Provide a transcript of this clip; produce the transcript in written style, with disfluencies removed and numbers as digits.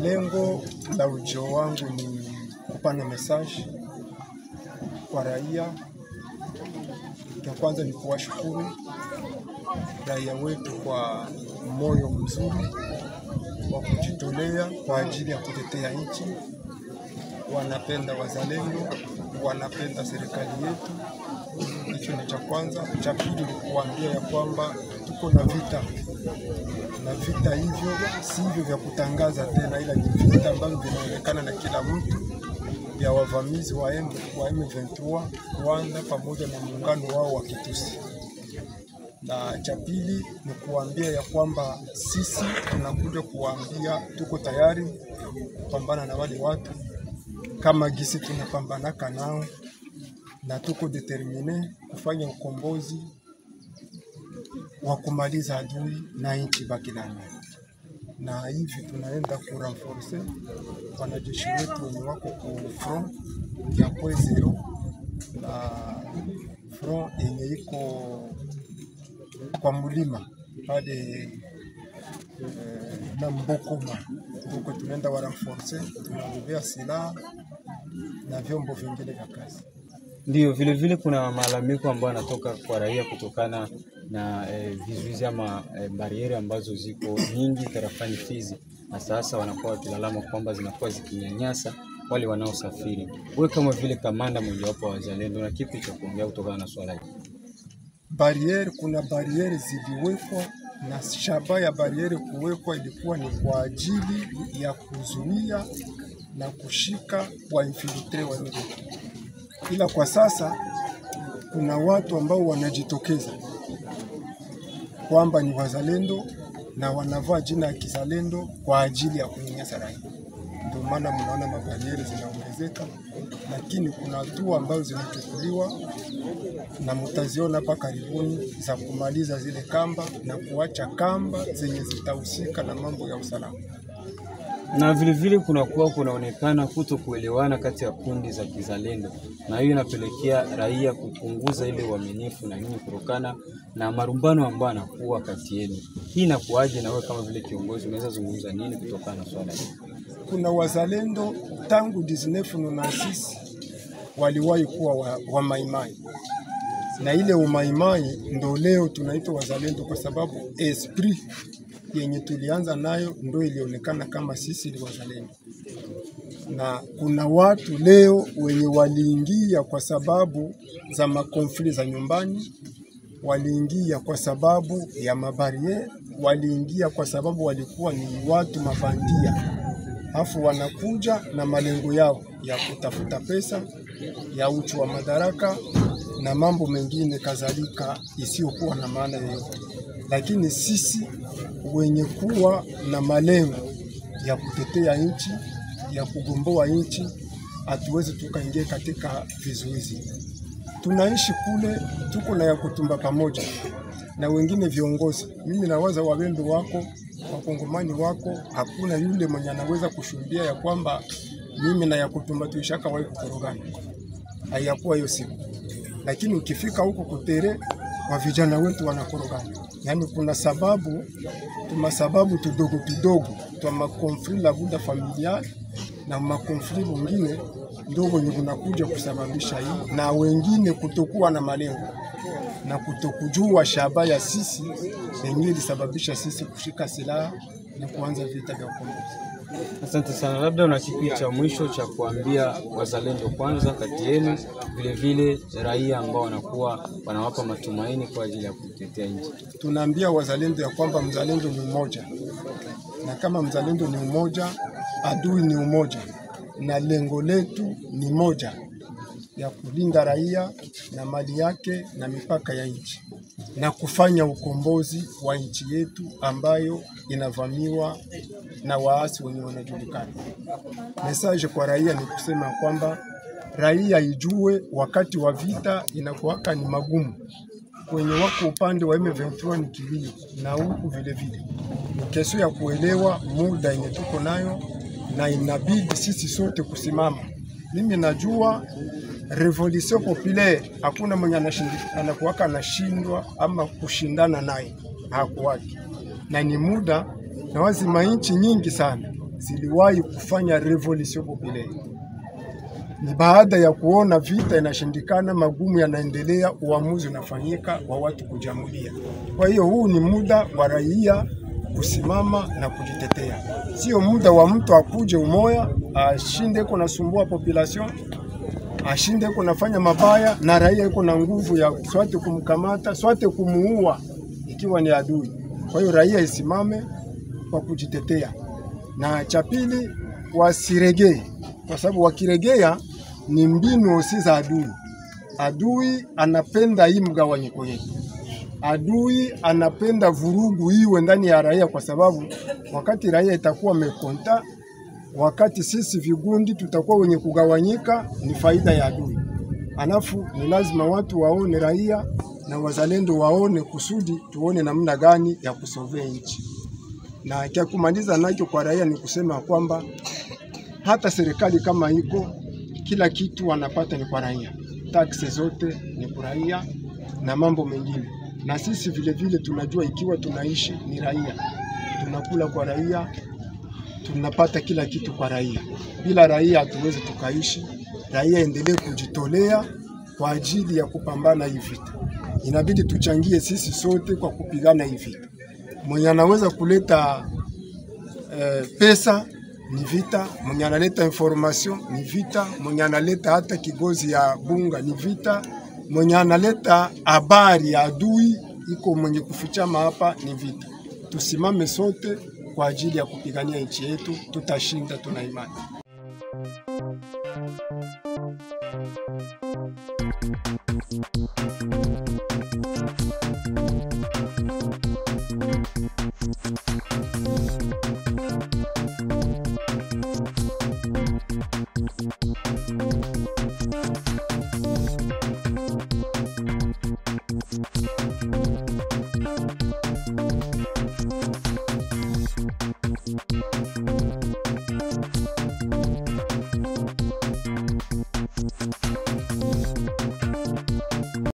Lengo la ujio wangu ni kupana message kwa raia. Ya kwanza ni kuwashukuru raia wetu kwa moyo mzuri wa kujitolea kwa ajili ya kutetea nchi. Wanapenda wazalendo, wanapenda serikali yetu. Hicho ni cha kwanza. Cha pili ni kuambia ya kwamba tuko na vita, na vita hivyo sivyo vya kutangaza tena, ila ni vita ambavyo vinaonekana na kila mtu, vya wavamizi wa M23 Rwanda pamoja na muungano wao wa Kitusi. Na cha pili ni kuambia ya kwamba sisi tunakuja kuambia tuko tayari kupambana na wale watu kama gisi tunapambanaka nao, na tuko determine kufanya ukombozi wa kumaliza adui na nchi baki ndani. Na hivi tunaenda kurenforce wanajeshi wetu wenye wako ku front ya Kwezero na front yenye iko kwa mulima pale na Mbokoma. Tuko tunaenda warenforce, tunabebea silaha na vyombo vingine vya kazi. Ndio vile kuna malalamiko ambayo yanatoka kwa raia kutokana na vizuizi ama bariere ambazo ziko nyingi tarafani Fizi, na sasa wanakuwa wakilalama kwamba zinakuwa zikinyanyasa wale wanaosafiri. Wewe kama vile kamanda mmojawapo wa wazalendo, na kipi cha kuongea kutokana na swala hili? Bariere, kuna bariere ziliwekwa, na shabaha ya bariere kuwekwa ilikuwa ni kwa ajili ya kuzuia na kushika wa infiltre wa M23. Ila kwa sasa kuna watu ambao wanajitokeza kwamba ni wazalendo na wanavaa jina ya kizalendo kwa ajili ya kunyanyasa raia. Ndio maana mnaona mabariere zinaongezeka, lakini kuna hatua ambazo zinachukuliwa na mtaziona hapa karibuni za kumaliza zile kamba na kuacha kamba zenye zitahusika na mambo ya usalama. Na vile kunaonekana kutokuelewana kati ya kundi za kizalendo, na hiyo inapelekea raia kupunguza ile uaminifu na nyinyi kutokana na marumbano ambayo yanakuwa kati yenu. Hii inakuaje, na wewe kama vile kiongozi unaweza zungumza nini kutokana na swala hili? Kuna wazalendo tangu 1996 waliwahi kuwa wa maimai, na ile umaimai ndo leo tunaitwa wazalendo, kwa sababu esprit yenye tulianza nayo ndo ilionekana kama sisi ni wazalendo. Na kuna watu leo wenye waliingia kwa sababu za makonfli za nyumbani, waliingia kwa sababu ya mabariere, waliingia kwa sababu walikuwa ni watu mabandia. Afu wanakuja na malengo yao ya kutafuta pesa, ya uchu wa madaraka na mambo mengine kadhalika isiyokuwa na maana yoyote. Lakini sisi wenye kuwa na malengo ya kutetea nchi, ya kugomboa nchi, hatuwezi tukaingia katika vizuizi. Tunaishi kule, tuko na ya kutumba pamoja na wengine viongozi. Mimi nawaza wabendo wako, wakongomani wako, hakuna yule mwenye anaweza kushuhudia ya kwamba mimi na ya kutumba tuishaka wahi kukorogana. Hayakuwa hiyo siku. Lakini ukifika huko kutere, wa vijana wetu wanakorogana. Yaani kuna sababu tudogo twa makonfli la buda familia na makonfli wengine ndogo yenye kunakuja kusababisha hii, na wengine kutokuwa na malengo na kutokujua shabaha ya sisi yenyewe ilisababisha sisi kushika silaha na kuanza vita vya ukombozi. Asante sana. Labda una kipi cha mwisho cha kuambia wazalendo kwanza kati yenu, vile raia ambao wanakuwa wanawapa matumaini kwa ajili ya kutetea nchi? Tunaambia wazalendo ya kwamba mzalendo ni mmoja, na kama mzalendo ni mmoja, adui ni mmoja, na lengo letu ni moja, ya kulinda raia na mali yake na mipaka ya nchi. na kufanya ukombozi wa nchi yetu ambayo inavamiwa na waasi wenye wanajulikana. Message kwa raia ni kusema kwamba raia ijue wakati wa vita inakuwaka ni magumu. Kwenye wako upande wa M23 ni kilio na huku vile vile. Ni kesho ya kuelewa muda yenye tuko nayo na inabidi sisi sote kusimama. Mimi najua revolution populaire hakuna mwenye anakuwaka anashindwa ama kushindana naye, hakuwaki. Na ni muda na wazima nchi nyingi sana ziliwahi kufanya revolution populaire. Ni baada ya kuona vita inashindikana, magumu yanaendelea, uamuzi unafanyika wa watu kujamulia. Kwa hiyo huu ni muda wa raia kusimama na kujitetea. Sio muda wa mtu akuje umoya ashinde kuna sumbua population, ashinde kuna fanya mabaya na raia iko na nguvu ya swate kumkamata, swate kumuua ikiwa ni adui. Kwa hiyo raia isimame kwa kujitetea. Na cha pili, wasiregee, kwa sababu wakiregea ni mbinu si za adui. Adui anapenda hii mgawanyiko yetu. Adui anapenda vurugu iwe ndani ya raia, kwa sababu wakati raia itakuwa mekonta, wakati sisi vigundi tutakuwa wenye kugawanyika, ni faida ya adui. Alafu ni lazima watu waone, raia na wazalendo waone, kusudi tuone namna gani ya kusovea nchi. Na kia kumaliza nacho kwa raia ni kusema kwamba hata serikali kama iko, kila kitu wanapata ni kwa raia. Taksi zote ni kwa raia na mambo mengine. Na sisi vile vile tunajua ikiwa tunaishi ni raia. Tunakula kwa raia, tunapata kila kitu kwa raia. Bila raia hatuwezi tukaishi. Raia endelee kujitolea kwa ajili ya kupambana hii vita. Inabidi tuchangie sisi sote kwa kupigana hii vita. Mwenye anaweza kuleta pesa ni vita, mwenye analeta information ni vita, mwenye analeta hata kigozi ya bunga ni vita, mwenye analeta habari ya adui iko mwenye kufichama hapa ni vita. Tusimame sote kwa ajili ya kupigania nchi yetu, tutashinda, tuna imani.